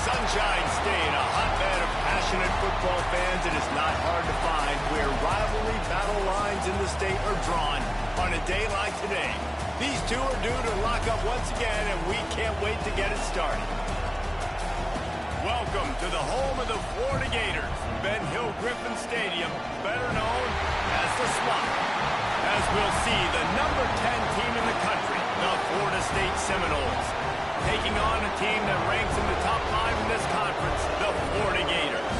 Sunshine State, a hotbed of passionate football fans. It is not hard to find where rivalry battle lines in the state are drawn on a day like today. These two are due to lock up once again, and we can't wait to get it started. Welcome to the home of the Florida Gators, Ben Hill Griffin Stadium, better known as the Swamp. As we'll see, the number 10 team in the country, the Florida State Seminoles, taking on a team that ranks in the top 5 in this conference, the Florida Gators.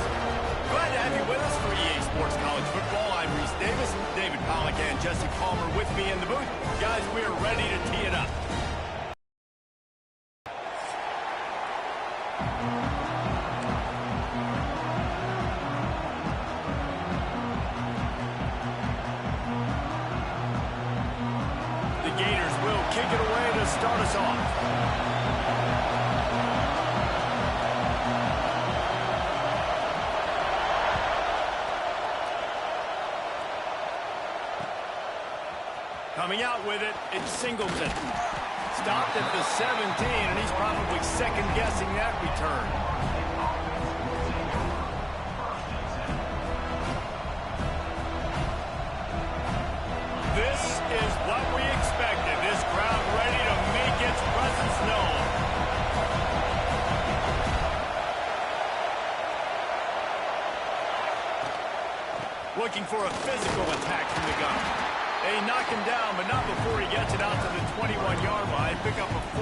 Glad to have you with us for EA Sports College Football. I'm Reese Davis, David Pollack and Jesse Palmer with me in the booth. Guys, we are ready to tee it up. The Gators will kick it away to start us off. Coming out with it, it's Singleton. Stopped at the 17, and he's probably second-guessing that return. This is what we expected. This crowd ready to make its presence known. Looking for a physical attack from the gun. They knock him down, but not before he gets it out to the 21-yard line. Pick up a 4.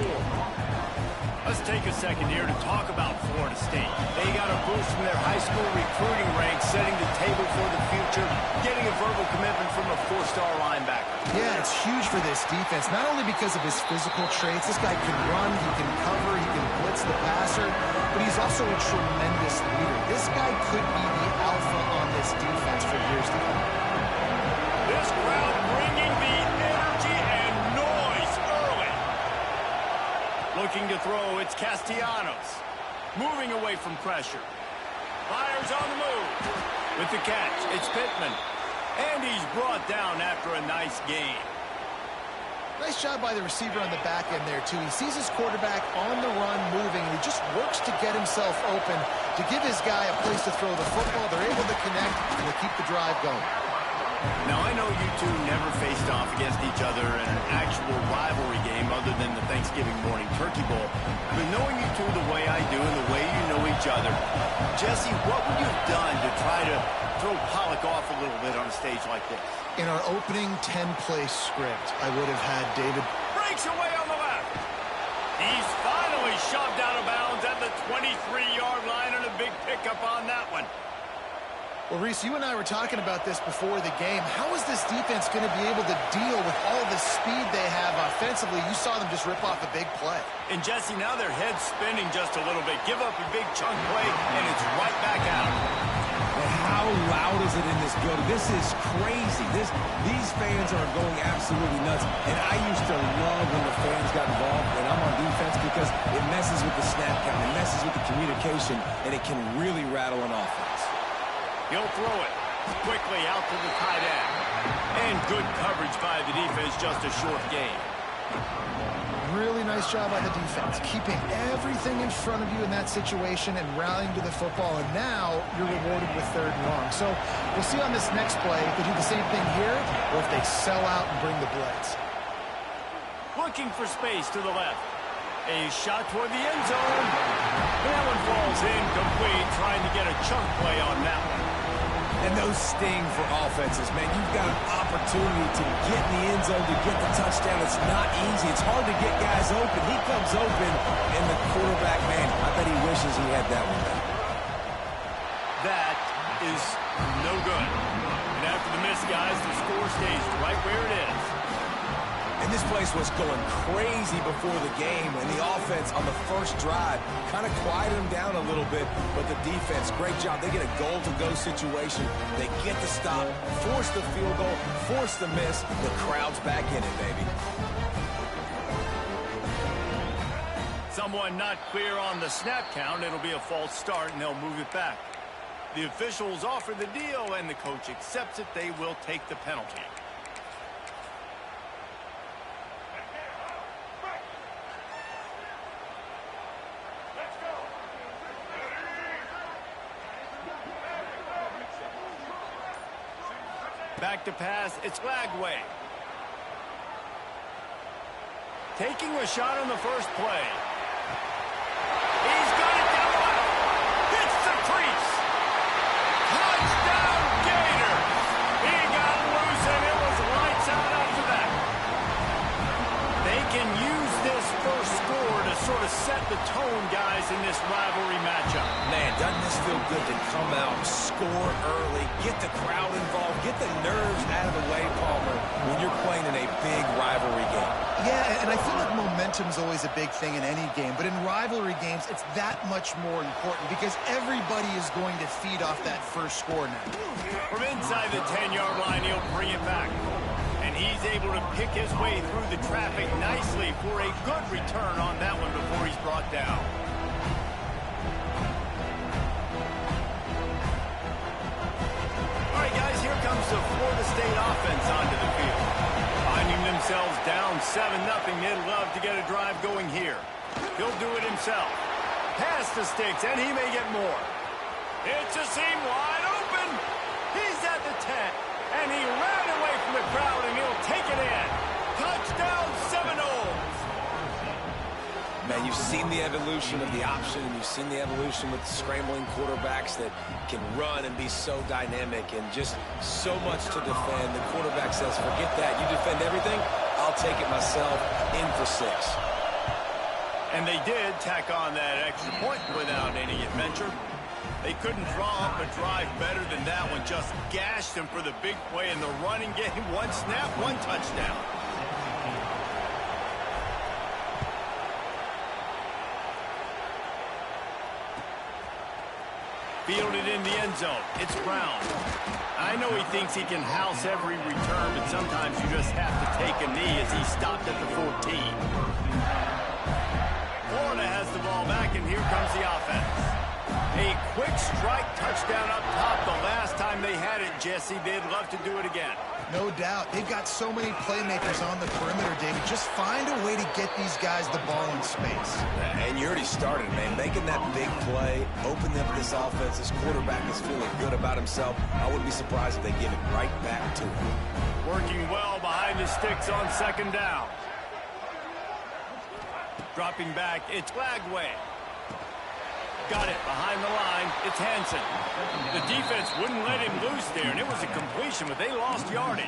Let's take a second here to talk about Florida State. They got a boost from their high school recruiting ranks, setting the table for the future, getting a verbal commitment from a 4-star linebacker. Yeah, it's huge for this defense, not only because of his physical traits. This guy can run, he can cover, he can blitz the passer, but he's also a tremendous leader. This guy could be the alpha on this defense for years to come. This crowd bringing the energy and noise early. Looking to throw, it's Castellanos. Moving away from pressure. Fires on the move. With the catch, it's Pittman. And he's brought down after a nice gain. Nice job by the receiver on the back end there, too. He sees his quarterback on the run moving, and he just works to get himself open to give his guy a place to throw the football. They're able to connect, and they keep the drive going. Now, I know you two never faced off against each other in an actual rivalry game other than the Thanksgiving morning Turkey Bowl. But knowing you two the way I do and the way you know each other, Jesse, what would you have done to try to throw Pollack off a little bit on a stage like this? In our opening 10-play script, I would have had David... Breaks away on the left. He's finally shoved out of bounds at the 23-yard line, and a big pickup on that one. Well, Reese, you and I were talking about this before the game. How is this defense going to be able to deal with all the speed they have offensively? You saw them just rip off a big play. And, Jesse, now their head's spinning just a little bit. Give up a big chunk play, and it's right back out. And how loud is it in this building? This is crazy. These fans are going absolutely nuts. And I used to love when the fans got involved when I'm on defense because it messes with the snap count. It messes with the communication, and it can really rattle an offense. He'll throw it quickly out to the tight end. And good coverage by the defense, just a short gain. Really nice job by the defense, keeping everything in front of you in that situation and rallying to the football. And now you're rewarded with 3rd and long. So we'll see on this next play if they do the same thing here or if they sell out and bring the blitz. Looking for space to the left. A shot toward the end zone. That one falls incomplete, trying to get a chunk play on that one. And those sting for offenses, man. You've got an opportunity to get in the end zone, to get the touchdown. It's not easy. It's hard to get guys open. He comes open, and the quarterback, man, I bet he wishes he had that one back. That is no good. And after the miss, guys, the score stays right where it is. And this place was going crazy before the game, and the offense on the first drive kind of quieted them down a little bit, but the defense, great job. They get a goal-to-go situation. They get the stop, force the field goal, force the miss. The crowd's back in it, baby. Someone not clear on the snap count. It'll be a false start, and they'll move it back. The officials offer the deal, and the coach accepts it. They will take the penalty. Back to pass, it's Lagway. Taking a shot on the first play. He's got it down left. Hits the crease. Touchdown Gators. He got loose and it was lights out after that. They can use this first score to sort of set the tone, guys, in this rivalry matchup. Man, doesn't this feel good to come out, score early, get the crowd involved, get the nerves out of the way, Palmer, when you're playing in a big rivalry game. Yeah, and I feel like momentum's always a big thing in any game, but in rivalry games, it's that much more important because everybody is going to feed off that first score now. From inside the 10-yard line, he'll bring it back. And he's able to pick his way through the traffic nicely for a good return on that one before he's brought down. All right, guys, here comes the Florida State offense onto the field. Finding themselves down 7-0, they'd love to get a drive going here. He'll do it himself. Pass the sticks, and he may get more. It's a seam wide open. He's at the 10, and he ran away from the crowd, and he'll take it in. Touchdown, Seminoles. Man, you've seen the evolution of the option, and you've seen the evolution with scrambling quarterbacks that can run and be so dynamic and just so much to defend. The quarterback says, forget that. You defend everything, I'll take it myself, in for 6. And they did tack on that extra point without any adventure. They couldn't draw up a drive better than that one. Just gashed them for the big play in the running game. One snap, one touchdown. Fielded in the end zone. It's Brown. I know he thinks he can house every return, but sometimes you just have to take a knee as he stopped at the 14. Florida has the ball back, and here comes the offense. A quick strike touchdown up top. The last time they had it, Jesse, they'd love to do it again. No doubt. They've got so many playmakers on the perimeter, David. Just find a way to get these guys the ball in space. And you already started, man. Making that big play, opening up this offense. This quarterback is feeling good about himself. I wouldn't be surprised if they give it right back to him. Working well behind the sticks on second down. Dropping back, it's Lagway. Got it behind the line. It's Hansen. The defense wouldn't let him loose there, and it was a completion, but they lost yardage.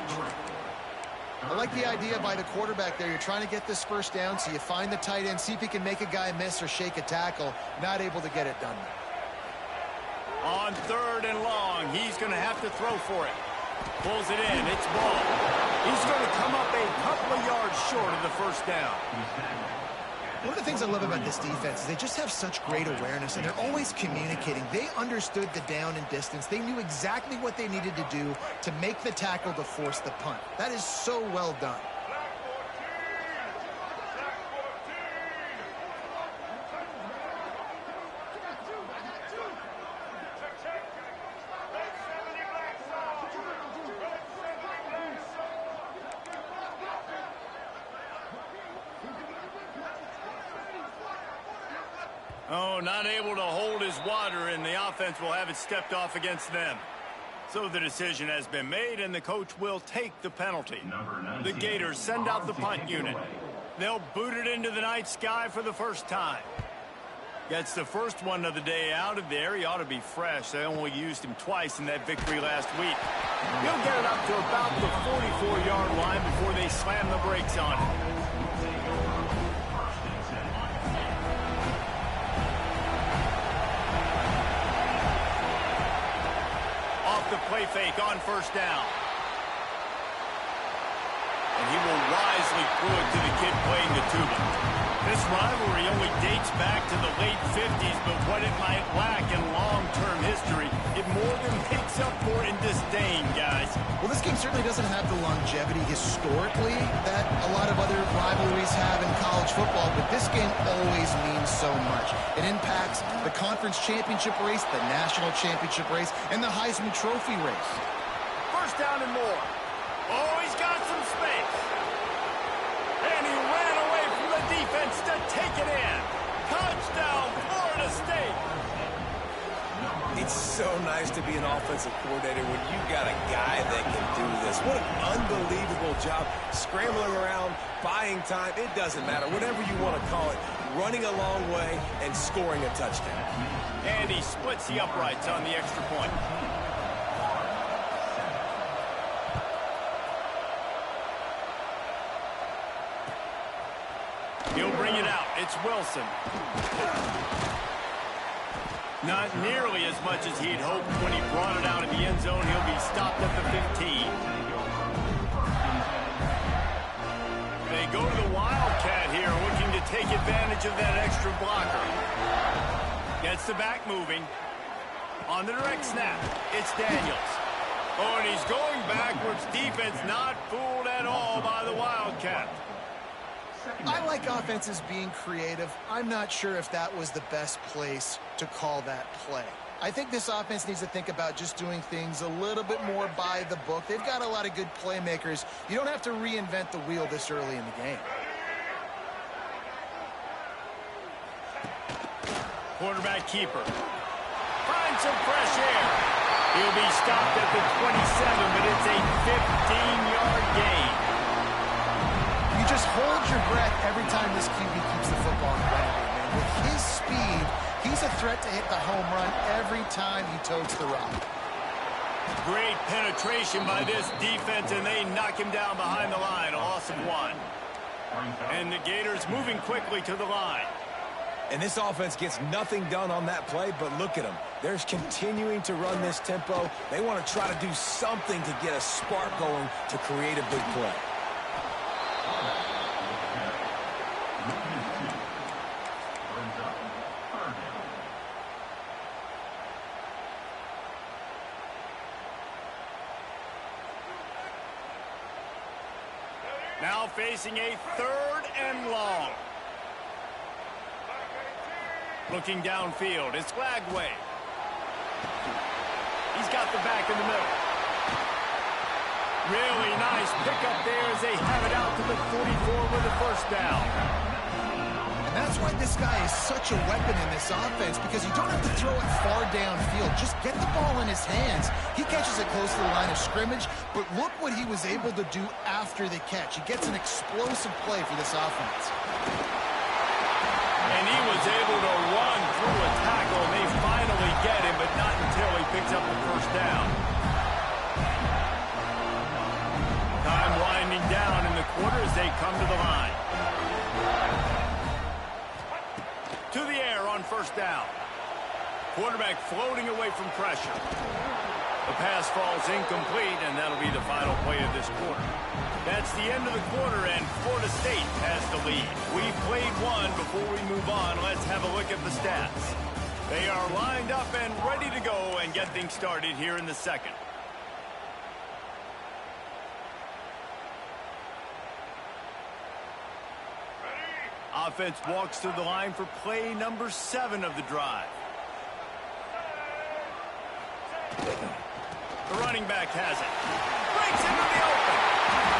I like the idea by the quarterback there. You're trying to get this first down, so you find the tight end, see if he can make a guy miss or shake a tackle. Not able to get it done. On 3rd and long, he's going to have to throw for it. Pulls it in. It's ball. He's going to come up a couple of yards short of the first down. One of the things I love about this defense is they just have such great awareness, and they're always communicating. They understood the down and distance. They knew exactly what they needed to do to make the tackle to force the punt. That is so well done. Oh, not able to hold his water, and the offense will have it stepped off against them. So the decision has been made, and the coach will take the penalty. The Gators send out the punt unit. They'll boot it into the night sky for the first time. Gets the first one of the day out of there. He ought to be fresh. They only used him twice in that victory last week. He'll get it up to about the 44-yard line before they slam the brakes on it. The play fake on first down. And he will wisely throw it to the kid playing the tuba. This rivalry only dates back to the late 50s, but what it might lack in long-term history, it more than makes up for in disdain, guys. Well, this game certainly doesn't have the longevity historically that a lot of other rivalries have in college football, but this game always means so much. It impacts the conference championship race, the national championship race, and the Heisman Trophy race. First down and more. Oh, he's got some space. And he ran away from the defense to take it in. Touchdown, Florida State. It's so nice to be an offensive coordinator when you got a guy that can do this. What an unbelievable job. Scrambling around, buying time, it doesn't matter. Whatever you want to call it, running a long way and scoring a touchdown. And he splits the uprights on the extra point. He'll bring it out. It's Wilson. Not nearly as much as he'd hoped when he brought it out in the end zone. He'll be stopped at the 15. They go to the Wildcat here, looking to take advantage of that extra blocker. Gets the back moving. On the direct snap, it's Daniels. Oh, and he's going backwards. Defense not fooled at all by the Wildcat. I like offenses being creative. I'm not sure if that was the best place to call that play. I think this offense needs to think about just doing things a little bit more by the book. They've got a lot of good playmakers. You don't have to reinvent the wheel this early in the game. Quarterback keeper. Finds some fresh air. He'll be stopped at the 27, but it's a 15-yard gain. You just hold your breath every time this QB keeps the football in the running game, man. With his speed, he's a threat to hit the home run every time he totes the rock. Great penetration by this defense, and they knock him down behind the line. A loss of 1. And the Gators moving quickly to the line. And this offense gets nothing done on that play, but look at them. They're continuing to run this tempo. They want to try to do something to get a spark going to create a big play. Now facing a 3rd and long. Looking downfield, it's Glagway. He's got the back in the middle. Really nice pickup there as they have it out to the 44 with a first down. And that's why this guy is such a weapon in this offense, because you don't have to throw it far downfield. Just get the ball in his hands. He catches it close to the line of scrimmage, but look what he was able to do after the catch. He gets an explosive play for this offense. And he was able to run through a tackle, and they finally get him, but not until he picks up the first down. Time winding down in the quarter as they come to the line. To the air on first down. Quarterback floating away from pressure. The pass falls incomplete, and that'll be the final play of this quarter. That's the end of the quarter, and Florida State has the lead. We've played one. Before we move on, let's have a look at the stats. They are lined up and ready to go and get things started here in the second. Offense walks to the line for play number 7 of the drive. The running back has it. Breaks into the open.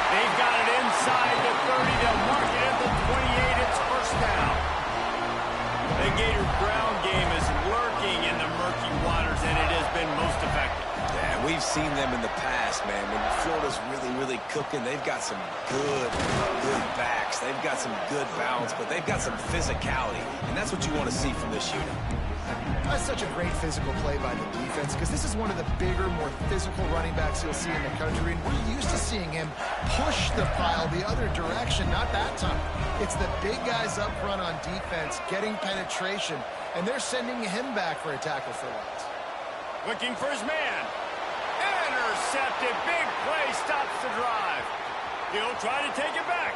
They've got it inside the 30. They'll mark it at the 28. It's first down. The Gator ground game is lurking in the murky waters, and it has been most effective. Yeah, we've seen them in the past, man. When Florida's really cooking, they've got some good backs. They've got some good balance, but they've got some physicality, and that's what you want to see from this unit. That's such a great physical play by the defense, because this is one of the bigger, more physical running backs you'll see in the country, and we're used to seeing him push the pile the other direction. Not that time. It's the big guys up front on defense getting penetration, and they're sending him back for a tackle for loss. Looking for his man. Intercepted. Big play stops the drive. He'll try to take it back.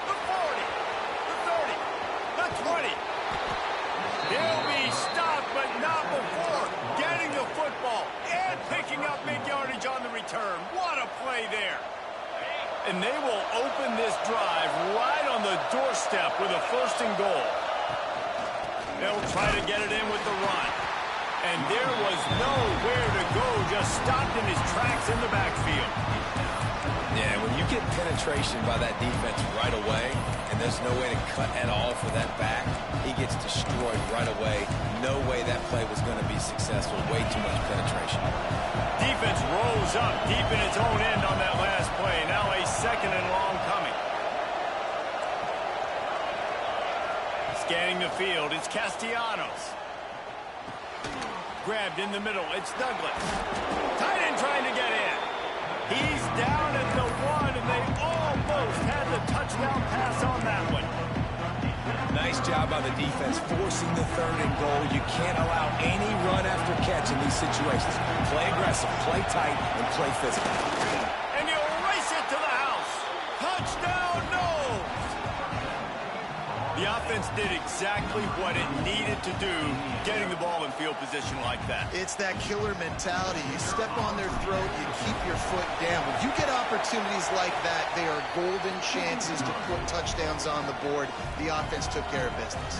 The 40. The 30. The 20. He'll be stopped, but not before getting the football and picking up big yardage on the return. What a play there. And they will open this drive right on the doorstep with a 1st and goal. They'll try to get it in with the run. And there was nowhere to go, just stopped in his tracks in the backfield. Yeah, when you get penetration by that defense right away, and there's no way to cut at all for that back, he gets destroyed right away. no way that play was going to be successful. Way too much penetration. Defense rose up deep in its own end on that last play. Now a second and long coming. Scanning the field, it's Castellanos. Grabbed in the middle, it's Douglas. Tight end trying to get in. He's down at the 1, and they almost had the touchdown pass on that one. Nice job by the defense forcing the 3rd and goal. You can't allow any run after catch in these situations. Play aggressive, play tight, and play physical. And he'll race it to the house. Touchdown, Noles! The offense did exactly what it needed to do, getting the ball in field position like that. It's that killer mentality. You step on their throat, you keep your foot down. When you get opportunities like that, they are golden chances to put touchdowns on the board. The offense took care of business.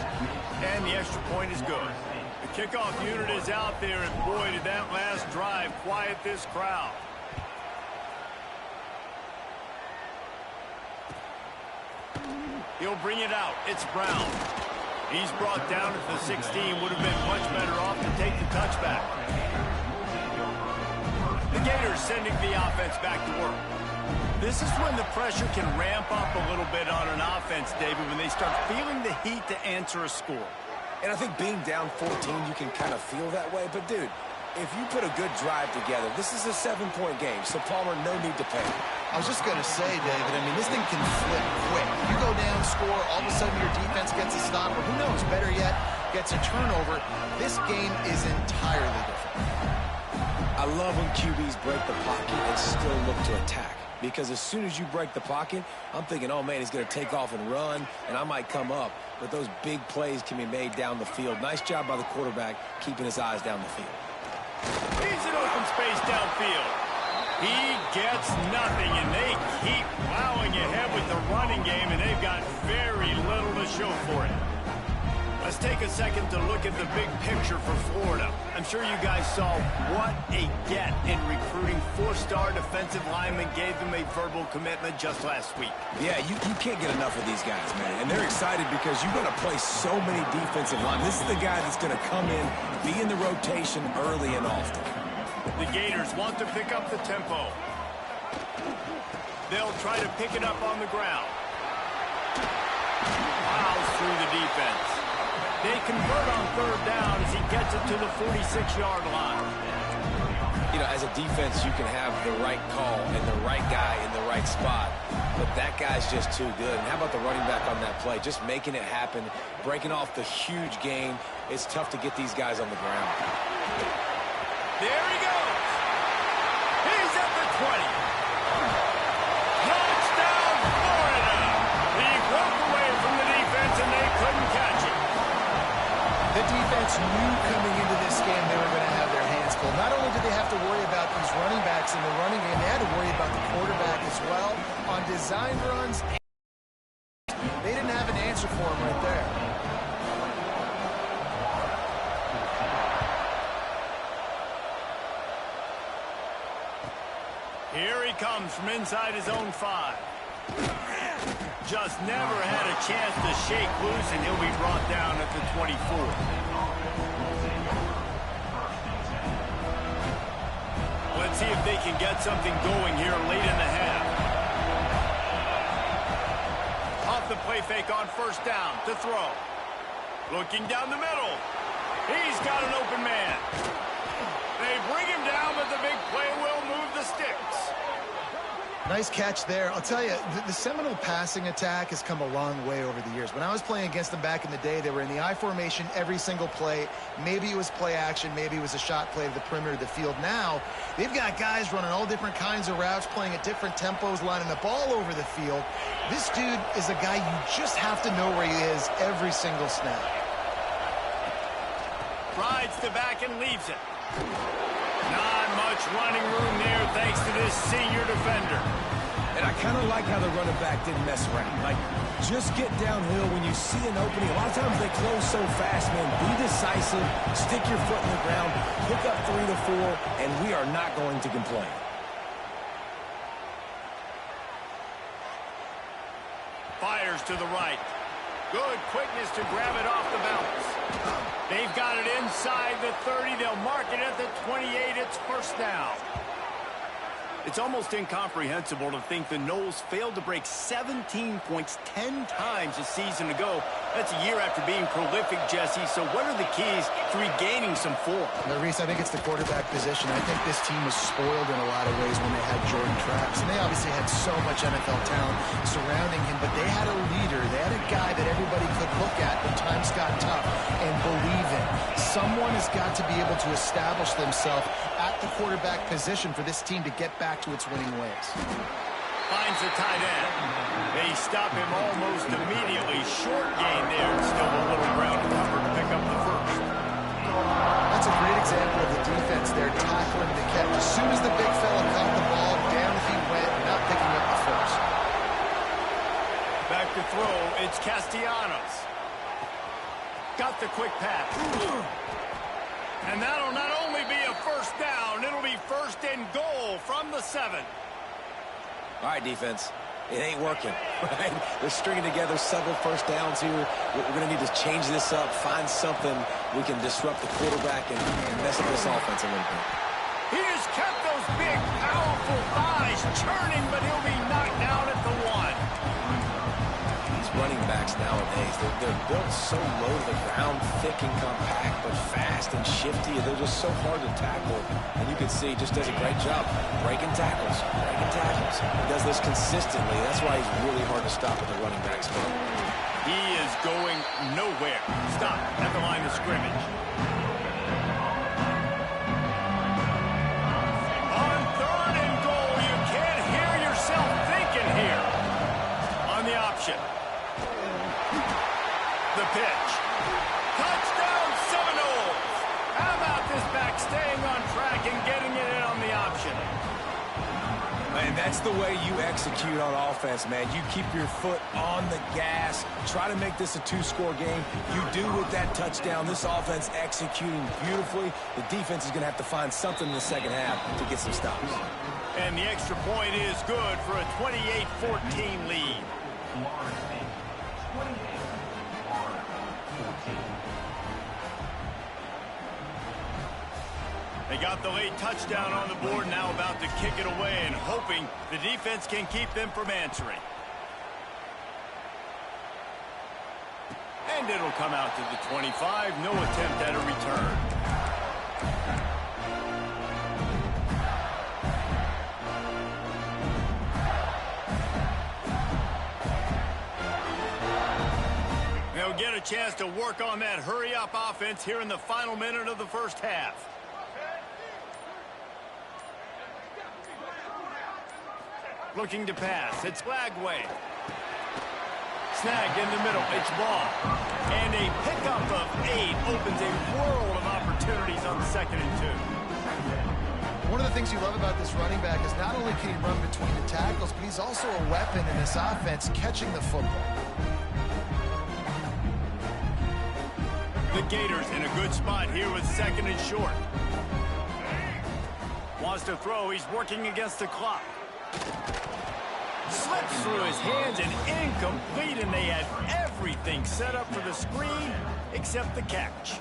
And the extra point is good. The kickoff unit is out there, and boy, did that last drive quiet this crowd. He'll bring it out. It's Brown. He's brought down at the 16. Would have been much better off to take the touchback. The Gators sending the offense back to work. This is when the pressure can ramp up a little bit on an offense, David, when they start feeling the heat to answer a score. And I think being down 14, you can kind of feel that way. But, dude, if you put a good drive together, this is a 7-point game. So, Palmer, no need to panic. I was just going to say, David, I mean, this thing can flip quick. You go down, score, all of a sudden your defense gets a stop, or who knows, better yet, gets a turnover. This game is entirely different. I love when QBs break the pocket and still look to attack. Because as soon as you break the pocket, I'm thinking, oh, man, he's going to take off and run, and I might come up. But those big plays can be made down the field. Nice job by the quarterback keeping his eyes down the field. He's in open space downfield. He gets nothing, and they keep plowing ahead with the running game, and they've got very little to show for it. Let's take a second to look at the big picture for Florida. I'm sure you guys saw what a get in recruiting. 4-star defensive linemen gave them a verbal commitment just last week. Yeah, you can't get enough of these guys, man. And they're excited because you're going to play so many defensive linemen. This is the guy that's going to come in, be in the rotation early and often. The Gators want to pick up the tempo. They'll try to pick it up on the ground. Plows through the defense. They convert on 3rd down as he gets it to the 46-yard line. You know, as a defense, you can have the right call and the right guy in the right spot, but that guy's just too good. And how about the running back on that play? Just making it happen, breaking off the huge gain. It's tough to get these guys on the ground. There he goes. He's at the 20. Touchdown, Florida. He broke away from the defense, and they couldn't catch it. The defense knew coming into this game they were going to have their hands full. Not only did they have to worry about these running backs in the running game, they had to worry about the quarterback as well. On design runs, they didn't have an answer for him right there. Here he comes from inside his own 5. Just never had a chance to shake loose, and he'll be brought down at the 24. Let's see if they can get something going here late in the half. Off the play fake on 1st down to throw. Looking down the middle. He's got an open man. They bring him down, but the big play will move the sticks. Nice catch there. I'll tell you, the Seminole passing attack has come a long way over the years. When I was playing against them back in the day, they were in the I formation every single play. Maybe it was play action. Maybe it was a shot play to the perimeter of the field. Now, they've got guys running all different kinds of routes, playing at different tempos, lining the ball over the field. This dude is a guy you just have to know where he is every single snap. Rides the back and leaves it. Not much running room there thanks to this senior defender. And I kind of like how the running back didn't mess around. Like, just get downhill when you see an opening. A lot of times they close so fast, man. Be decisive, stick your foot in the ground, pick up 3 to 4, and we are not going to complain. Fires to the right. Good quickness to grab it off the bounce. They've got it inside the 30. They'll mark it at the 28. It's first down. It's almost incomprehensible to think the Noles failed to break 17 points 10 times a season ago. That's a year after being prolific, Jesse. So what are the keys to regaining some form? Now, Reese, I think it's the quarterback position. I think this team was spoiled in a lot of ways when they had Jordan Travis. And they obviously had so much NFL talent surrounding him, but they had a leader. They had a guy that everybody could look at when times got tough and believe in. Someone has got to be able to establish themselves at the quarterback position for this team to get back to its winning ways. Finds the tight end. They stop him almost immediately. Short gain there. Still a little ground to cover to pick up the first. That's a great example of the defense there, tackling the catch. As soon as the big fella caught the ball, down he went, not picking up the first. Back to throw. It's Castellanos. Got the quick pass. And that'll not only be a first down, it'll be first and goal from the 7. All right, defense. It ain't working, right? They're stringing together several first downs here. We're going to need to change this up, find something we can disrupt the quarterback and mess up this offense a little bit. He has kept those big, powerful thighs churning, but he'll be knocked down at the 1. These running backs nowadays, they're built so low to the ground, thick and compact, but fast and shifty. They're just so hard to tackle. And you can see he just does a great job breaking tackles, He does this consistently. That's why he's really hard to stop at the running back spot. He is going nowhere. Stop at the line of scrimmage. On 3rd and goal, you can't hear yourself thinking here. On the option. The pitch. Touchdown Seminoles. How about this back staying on track and getting it in on the option? Man, that's the way you execute on offense, man. You keep your foot on the gas. Try to make this a 2-score game. You do with that touchdown. This offense executing beautifully. The defense is going to have to find something in the second half to get some stops. And the extra point is good for a 28-14 lead. They got the late touchdown on the board, now about to kick it away and hoping the defense can keep them from answering. And it'll come out to the 25. No attempt at a return. They'll get a chance to work on that hurry-up offense here in the final minute of the first half. Looking to pass. It's Lagway. Snagged in the middle. It's ball. And a pickup of 8 opens a world of opportunities on 2nd and 2. One of the things you love about this running back is not only can he run between the tackles, but he's also a weapon in this offense catching the football. The Gators in a good spot here with 2nd and short. Wants to throw. He's working against the clock. Slips through his hands and incomplete, and they had everything set up for the screen except the catch.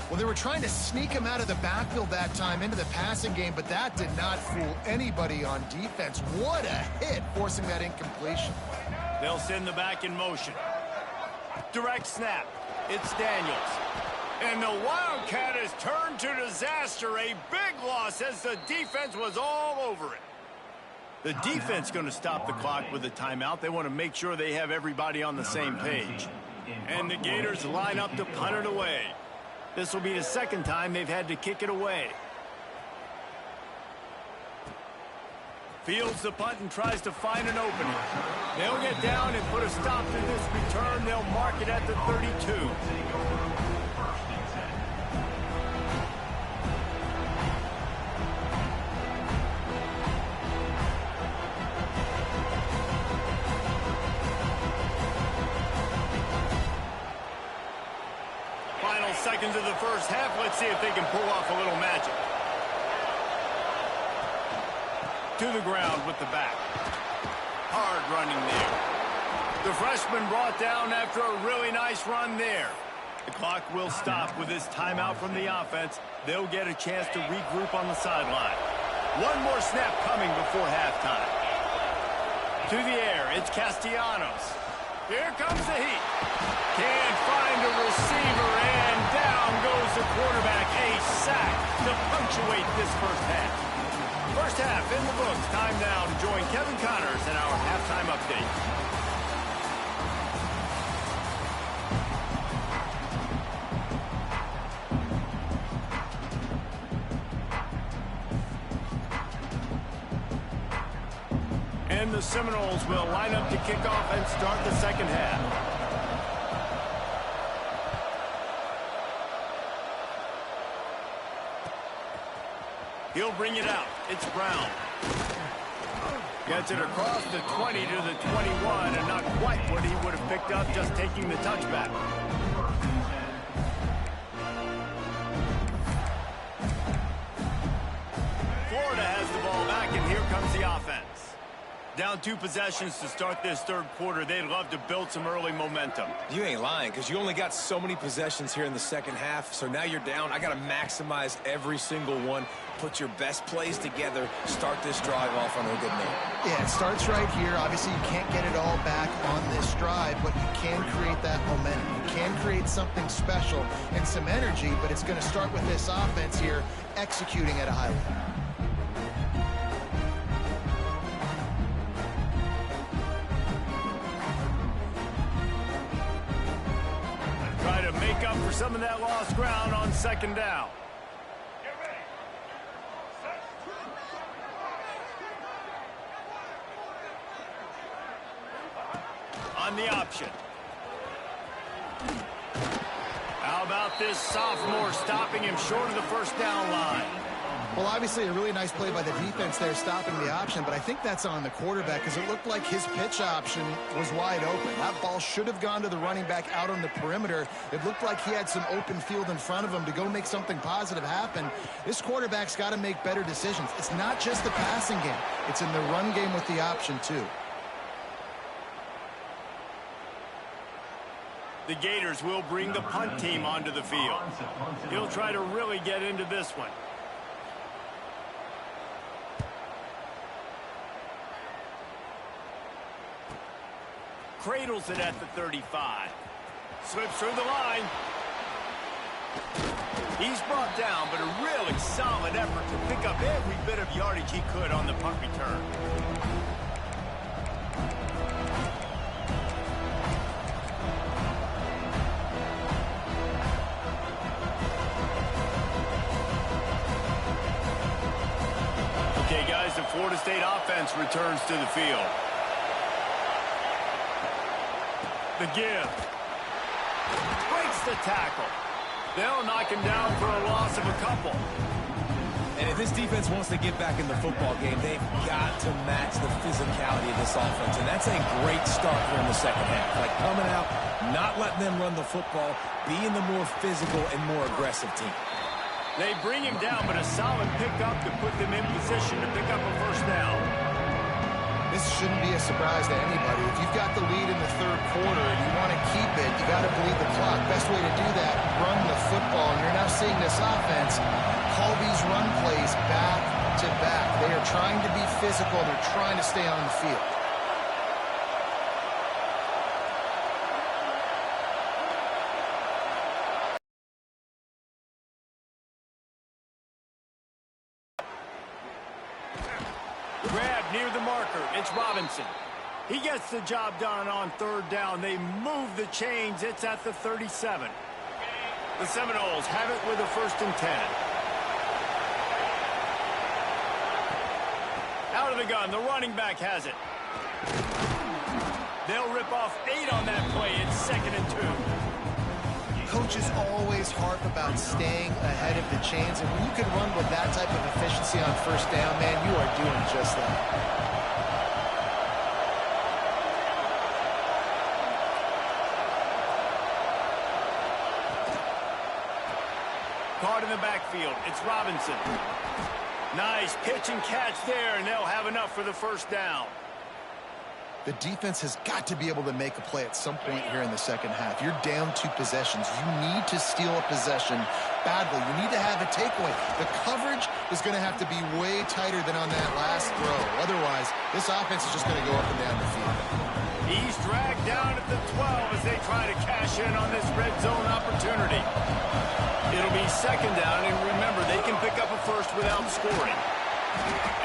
Well, they were trying to sneak him out of the backfield that time into the passing game, but that did not fool anybody on defense. What a hit, forcing that incompletion. They'll send the back in motion. Direct snap. It's Daniels. And the Wildcat has turned to disaster. A big loss as the defense was all over it. The defense going to stop the clock with a timeout. They want to make sure they have everybody on the same page. And the Gators line up to punt it away. This will be the 2nd time they've had to kick it away. Fields the punt and tries to find an opening. They'll get down and put a stop to this return. They'll mark it at the 32. Final seconds of the first half. Let's see if they can pull off a little magic. To the ground with the back. Hard running there. The freshman brought down after a really nice run there. The clock will stop with this timeout from the offense. They'll get a chance to regroup on the sideline. One more snap coming before halftime. To the air, it's Castellanos. Here comes the heat. Can't find a receiver, and down goes the quarterback. A sack to punctuate this first half. First half in the books. Time now to join Kevin Connors in our halftime update. And the Seminoles will line up to kick off and start the second half. He'll bring it out. It's Brown. Gets it across the 20 to the 21, and not quite what he would have picked up just taking the touchback. Florida has the ball back, and here comes the offense. Down 2 possessions to start this third quarter. They'd love to build some early momentum. You ain't lying, because you only got so many possessions here in the second half, so now you're down. I got to maximize every single one, put your best plays together, start this drive off on a good note. Yeah, it starts right here. Obviously, you can't get it all back on this drive, but you can create that momentum. You can create something special and some energy, but it's going to start with this offense here executing at a high level. Try to make up for some of that lost ground on second down. On the option. How about this sophomore stopping him short of the first down line? Well, obviously a really nice play by the defense there stopping the option, but I think that's on the quarterback because it looked like his pitch option was wide open. That ball should have gone to the running back out on the perimeter. It looked like he had some open field in front of him to go make something positive happen. This quarterback's got to make better decisions. It's not just the passing game. It's in the run game with the option, too. The Gators will bring the punt team onto the field. He'll try to really get into this one. Cradles it at the 35. Slips through the line. He's brought down, but a really solid effort to pick up every bit of yardage he could on the punt return. Okay, guys, the Florida State offense returns to the field. The give. Breaks the tackle. They'll knock him down for a loss of a couple. And if this defense wants to get back in the football game, they've got to match the physicality of this offense. And that's a great start here in the second half. Like coming out, not letting them run the football, being the more physical and more aggressive team. They bring him down, but a solid pickup to put them in position to pick up a first down. This shouldn't be a surprise to anybody. If you've got the lead in the third quarter and you want to keep it, you got to bleed the clock. Best way to do that, run the football. And you're now seeing this offense call these run plays back to back. They are trying to be physical. They're trying to stay on the field. Grab near the marker. It's Robinson. He gets the job done on third down. They move the chains. It's at the 37. The Seminoles have it with a 1st and 10. Out of the gun. The running back has it. They'll rip off 8 on that play. It's 2nd and 2. Coaches always harp about staying ahead of the chains, and when you can run with that type of efficiency on first down, man, you are doing just that. Caught in the backfield. It's Robinson. Nice pitch and catch there, and they'll have enough for the first down. The defense has got to be able to make a play at some point here in the second half. You're down 2 possessions. You need to steal a possession badly. You need to have a takeaway. The coverage is going to have to be way tighter than on that last throw. Otherwise, this offense is just going to go up and down the field. He's dragged down at the 12 as they try to cash in on this red zone opportunity. It'll be second down, and remember, they can pick up a first without scoring.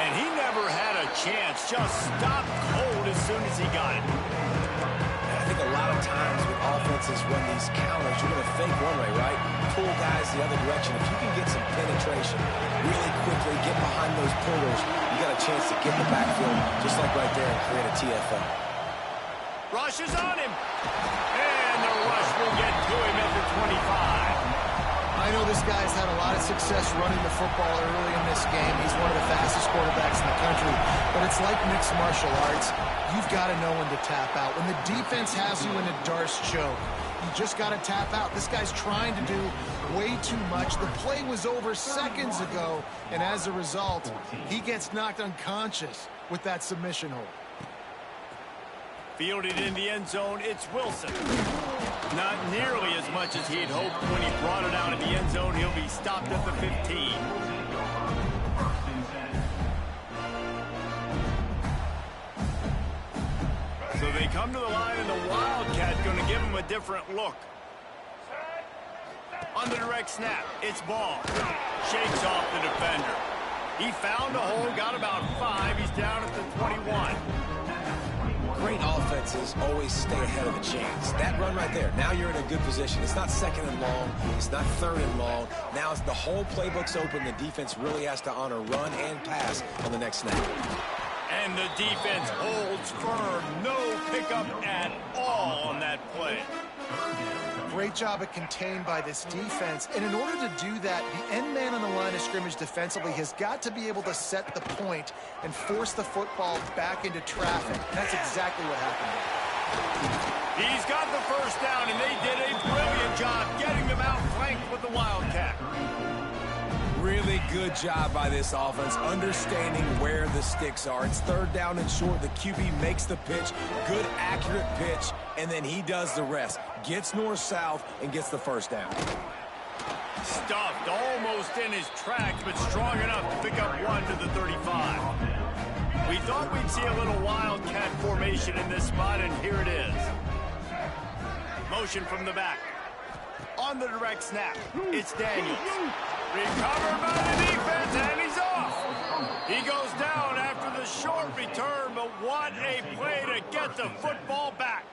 And he never had a chance, just stopped cold as soon as he got it. And I think a lot of times with offenses run these counters, you're going to fake one way, right? Pull guys the other direction. If you can get some penetration really quickly, get behind those pullers, you got a chance to get in the backfield, just like right there, and create a TFL. Rush is on him. And the rush will get to him at the 25. I know this guy's had a lot of success running the football early in this game. He's one of the fastest quarterbacks in the country. But it's like mixed martial arts. You've got to know when to tap out. When the defense has you in a Darce choke, you just got to tap out. This guy's trying to do way too much. The play was over seconds ago, and as a result, he gets knocked unconscious with that submission hold. Fielded in the end zone, it's Wilson. Not nearly as much as he'd hoped. When he brought it out in the end zone, he'll be stopped at the 15. So they come to the line, and the Wildcat going to give him a different look. On the direct snap, it's Ball. Shakes off the defender. He found a hole, got about 5. He's down at the 21. Great offenses always stay ahead of the chains. That run right there, now you're in a good position. It's not second and long. It's not third and long. Now it's the whole playbook's open. The defense really has to honor run and pass on the next snap. And the defense holds firm. No pickup at all on that play. Great job at contained by this defense. And in order to do that, the end man on the line of scrimmage defensively has got to be able to set the point and force the football back into traffic. And that's exactly what happened. He's got the first down, and they did a brilliant job getting them outflanked with the Wildcat. Really good job by this offense, understanding where the sticks are. It's third down and short. The QB makes the pitch, good, accurate pitch, and then he does the rest. Gets north-south and gets the first down. Stuffed almost in his tracks, but strong enough to pick up 1 to the 35. We thought we'd see a little Wildcat formation in this spot, and here it is. Motion from the back. On the direct snap, it's Daniels. Recovered by the defense, and he's off. He goes down after the short return, but what a play to get the football back.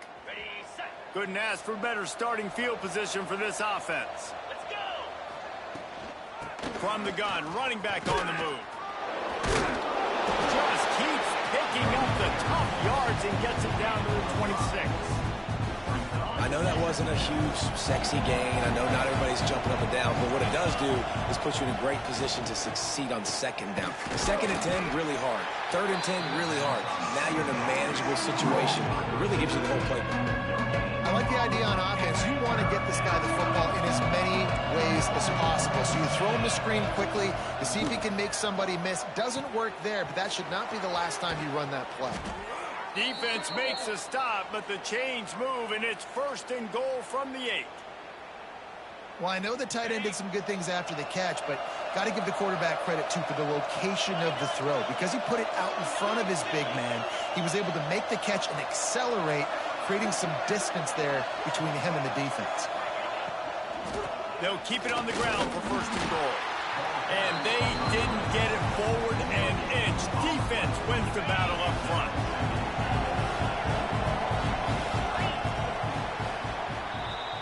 Couldn't ask for better starting field position for this offense. Let's go. From the gun, running back on the move. Just keeps picking up the tough yards and gets it down to the 26. I know that wasn't a huge, sexy gain. I know not everybody's jumping up and down, but what it does do is put you in a great position to succeed on second down. Second and 10, really hard. Third and 10, really hard. Now you're in a manageable situation. It really gives you the whole playbook. I like the idea on offense. You want to get this guy the football in as many ways as possible. So you throw him the screen quickly to see if he can make somebody miss. Doesn't work there, but that should not be the last time you run that play. Defense makes a stop, but the chains move, and it's first and goal from the 8. Well, I know the tight end did some good things after the catch, but got to give the quarterback credit, too, for the location of the throw. Because he put it out in front of his big man, he was able to make the catch and accelerate, creating some distance there between him and the defense. They'll keep it on the ground for first and goal. And they didn't get it forward an inch. Defense wins the battle up front.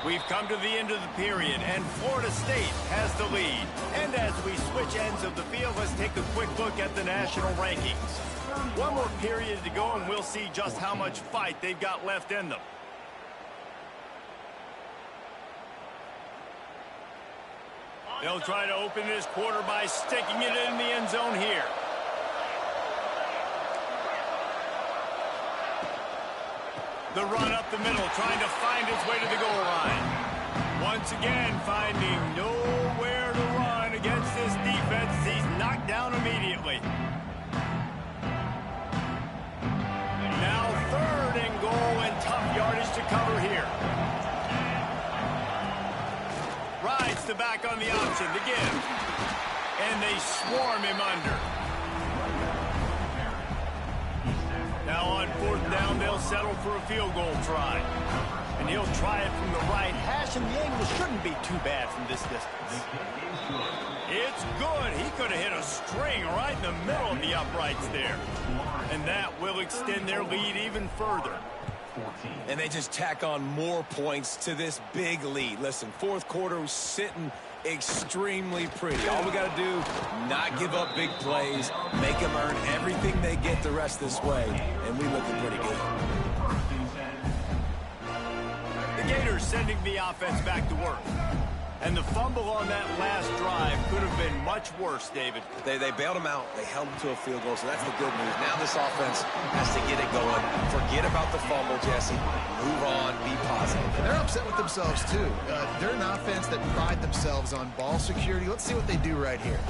We've come to the end of the period, and Florida State has the lead. And as we switch ends of the field, let's take a quick look at the national rankings. One more period to go, and we'll see just how much fight they've got left in them. They'll try to open this quarter by sticking it in the end zone here. The run up the middle, trying to find its way to the goal line. Once again, finding nowhere to run against this defense. He's knocked down immediately. Now third the back on the option to give. And they swarm him under. Now on 4th down, they'll settle for a field goal try. And he'll try it from the right hash, and the angle shouldn't be too bad from this distance. It's good. He could have hit a string right in the middle of the uprights there. And that will extend their lead even further. And they just tack on more points to this big lead. Listen, 4th quarter was sitting extremely pretty. All we got to do, not give up big plays, make them earn everything they get the rest this way, and we looking pretty good. The Gators sending the offense back to work. And the fumble on that last drive could have been much worse, David. They bailed him out. They held him to a field goal, so that's the good news. Now this offense has to get it going. Forget about the fumble, Jesse. Move on. Be positive. They're upset with themselves, too. They're an offense that pride themselves on ball security. Let's see what they do right here.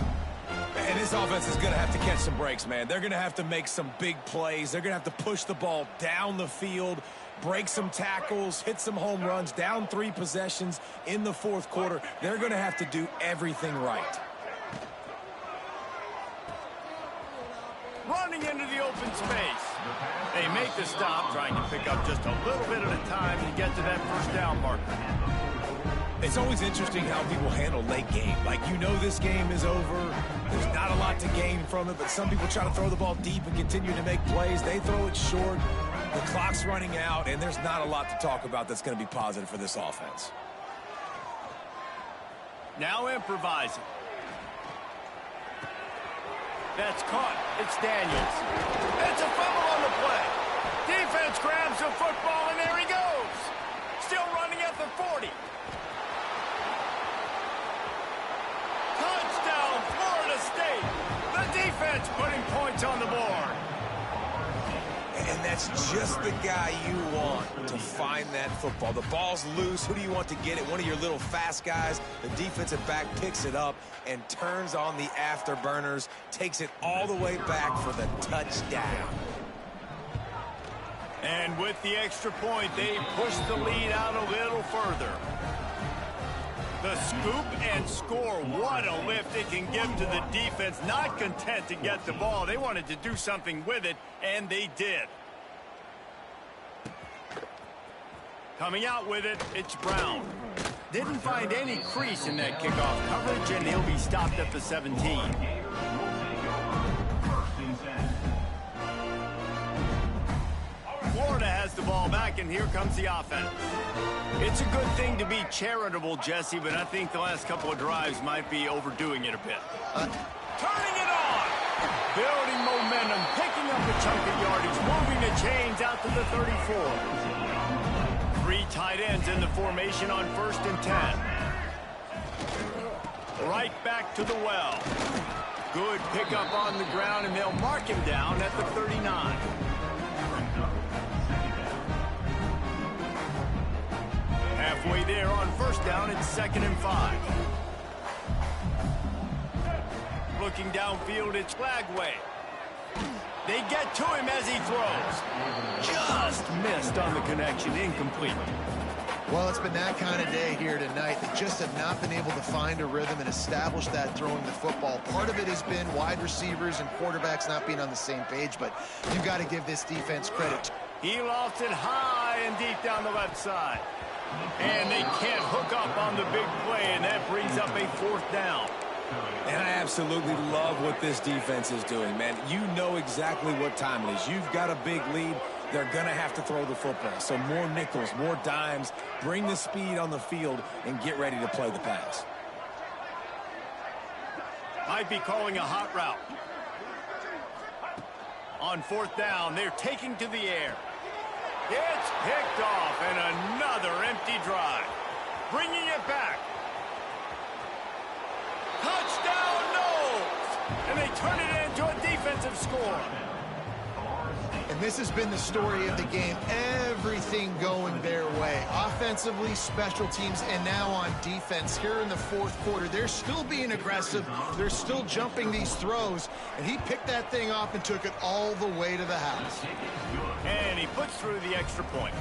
And this offense is going to have to catch some breaks, man. They're going to have to make some big plays. They're going to have to push the ball down the field, break some tackles, hit some home runs, down 3 possessions in the 4th quarter. They're going to have to do everything right. Running into the open space. They make the stop, trying to pick up just a little bit at a time to get to that 1st down marker. It's always interesting how people handle late game. Like, you know this game is over. There's not a lot to gain from it, but some people try to throw the ball deep and continue to make plays. They throw it short. The clock's running out, and there's not a lot to talk about that's going to be positive for this offense. Now improvising. That's caught. It's Daniels. It's a fumble on the play. Defense grabs the football, and there he goes. Still running at the 40. Touchdown, Florida State. The defense putting points on the board. And that's just the guy you want to find that football. The ball's loose. Who do you want to get it? One of your little fast guys. The defensive back picks it up and turns on the afterburners, takes it all the way back for the touchdown. And with the extra point, they push the lead out a little further. The scoop and score. What a lift it can give to the defense. Not content to get the ball. They wanted to do something with it, and they did. Coming out with it, it's Brown. Didn't find any crease in that kickoff coverage, and he'll be stopped at the 17. Florida has the ball back, and here comes the offense. It's a good thing to be charitable, Jesse, but I think the last couple of drives might be overdoing it a bit. Turning it on! Building momentum, picking up a chunk of yardage, moving the chains out to the 34. 3 tight ends in the formation on 1st and 10. Right back to the well. Good pickup on the ground, and they'll mark him down at the 39. Halfway there on 1st down, it's 2nd and 5. Looking downfield, it's Flagway. They get to him as he throws. Just missed on the connection, incomplete. Well, it's been that kind of day here tonight. They just have not been able to find a rhythm and establish that throwing the football. Part of it has been wide receivers and quarterbacks not being on the same page, but you've got to give this defense credit. He lofts it high and deep down the left side. And they can't hook up on the big play, and that brings up a 4th down. And I absolutely love what this defense is doing, man. You know exactly what time it is. You've got a big lead. They're going to have to throw the football. So more nickels, more dimes, bring the speed on the field, and get ready to play the pass. Might be calling a hot route. On 4th down, they're taking to the air. It's picked off, and another empty drive. Bringing it back. Touchdown, Noles! And they turn it into a defensive score. And this has been the story of the game. Everything going their way. Offensively, special teams, and now on defense. Here in the 4th quarter, they're still being aggressive. They're still jumping these throws. And he picked that thing off and took it all the way to the house. And he puts through the extra point.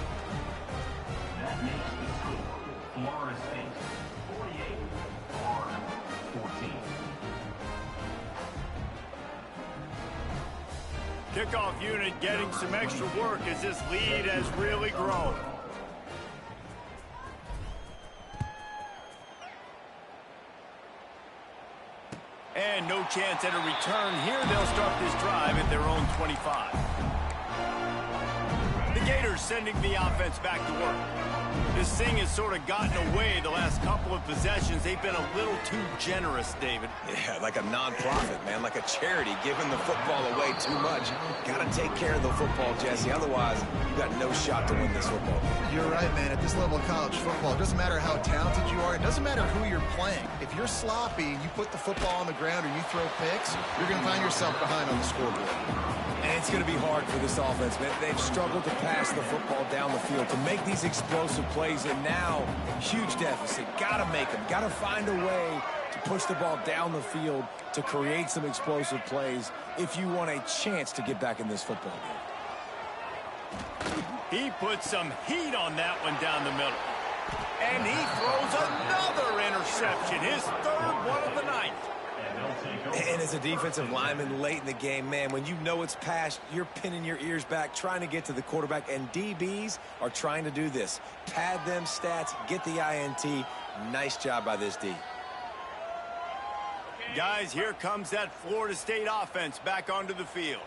kickoff unit getting some extra work as this lead has really grown. And no chance at a return here. They'll start this drive at their own 25. The Gators sending the offense back to work. This thing has sort of gotten away the last couple of possessions. They've been a little too generous, David. Yeah, like a non-profit, man, like a charity, giving the football away too much. Got to take care of the football, Jesse. Otherwise, you got no shot to win this football game. You're right, man. At this level of college football, it doesn't matter how talented you are. It doesn't matter who you're playing. If you're sloppy, you put the football on the ground or you throw picks, you're going to find yourself behind on the scoreboard. And it's going to be hard for this offense, man. They've struggled to pass the football down the field, to make these explosive plays, and now, huge deficit. Got to make them. Got to find a way to push the ball down the field to create some explosive plays if you want a chance to get back in this football game. He puts some heat on that one down the middle. And he throws another interception, his third one of the night. And as a defensive lineman late in the game, man, when you know it's passed, you're pinning your ears back, trying to get to the quarterback, and DBs are trying to do this. Pad them stats, get the INT. Nice job by this D. Guys, here comes that Florida State offense back onto the field.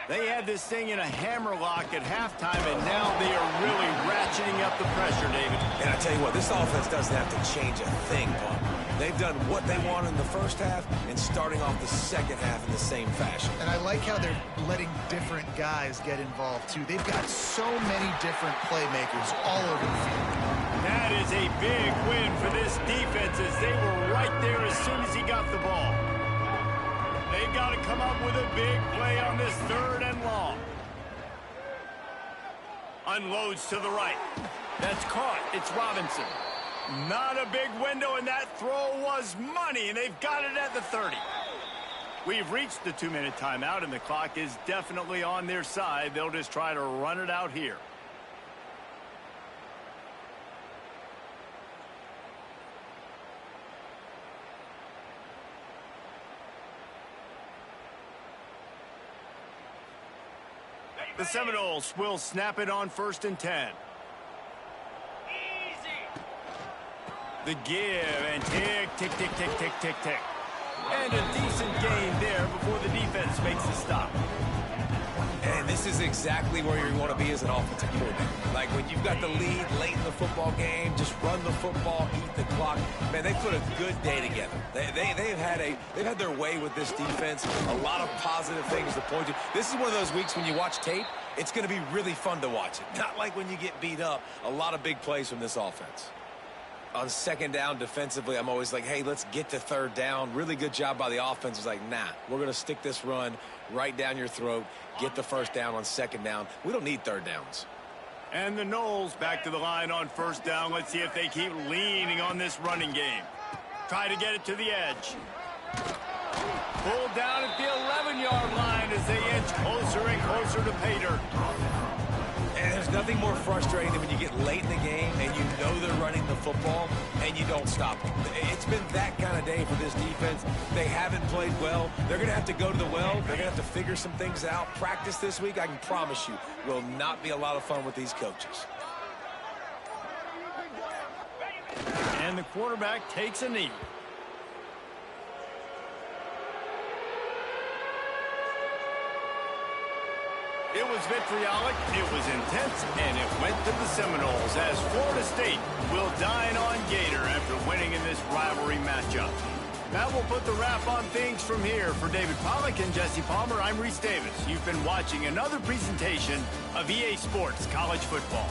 They had this thing in a hammerlock at halftime, and now they are really ratcheting up the pressure, David. And I tell you what, this offense doesn't have to change a thing, Paul. They've done what they wanted in the first half and starting off the second half in the same fashion. And I like how they're letting different guys get involved, too. They've got so many different playmakers all over the field. That is a big win for this defense as they were right there as soon as he got the ball. They've got to come up with a big play on this third and long. Unloads to the right. That's caught. It's Robinson. Not a big window, and that throw was money, and they've got it at the 30. We've reached the 2-minute timeout, and the clock is definitely on their side. They'll just try to run it out here. The Seminoles will snap it on 1st and 10. The give and tick, tick, tick, tick, tick, tick, tick. And a decent gain there before the defense makes the stop. And this is exactly where you want to be as an offensive coordinator. Like when you've got the lead late in the football game, just run the football, eat the clock. Man, they put a good day together. They've had their way with this defense. A lot of positive things to point to. This is one of those weeks when you watch tape, it's going to be really fun to watch it. Not like when you get beat up. A lot of big plays from this offense. On second down defensively, I'm always like, hey, let's get to third down. Really good job by the offense. It's like, nah, we're going to stick this run right down your throat, get the first down on second down. We don't need third downs. And the Noles back to the line on 1st down. Let's see if they keep leaning on this running game. Try to get it to the edge. Pulled down at the 11-yard line as they inch closer and closer to pay dirt. And there's nothing more frustrating than when you get late in the game and you know they're running the football and you don't stop them. It's been that kind of day for this defense. They haven't played well. They're going to have to go to the well. They're going to have to figure some things out. Practice this week, I can promise you, will not be a lot of fun with these coaches. And the quarterback takes a knee. It was vitriolic, it was intense, and it went to the Seminoles as Florida State will dine on Gator after winning in this rivalry matchup. That will put the wrap on things from here. For David Pollack and Jesse Palmer, I'm Reese Davis. You've been watching another presentation of EA Sports College Football.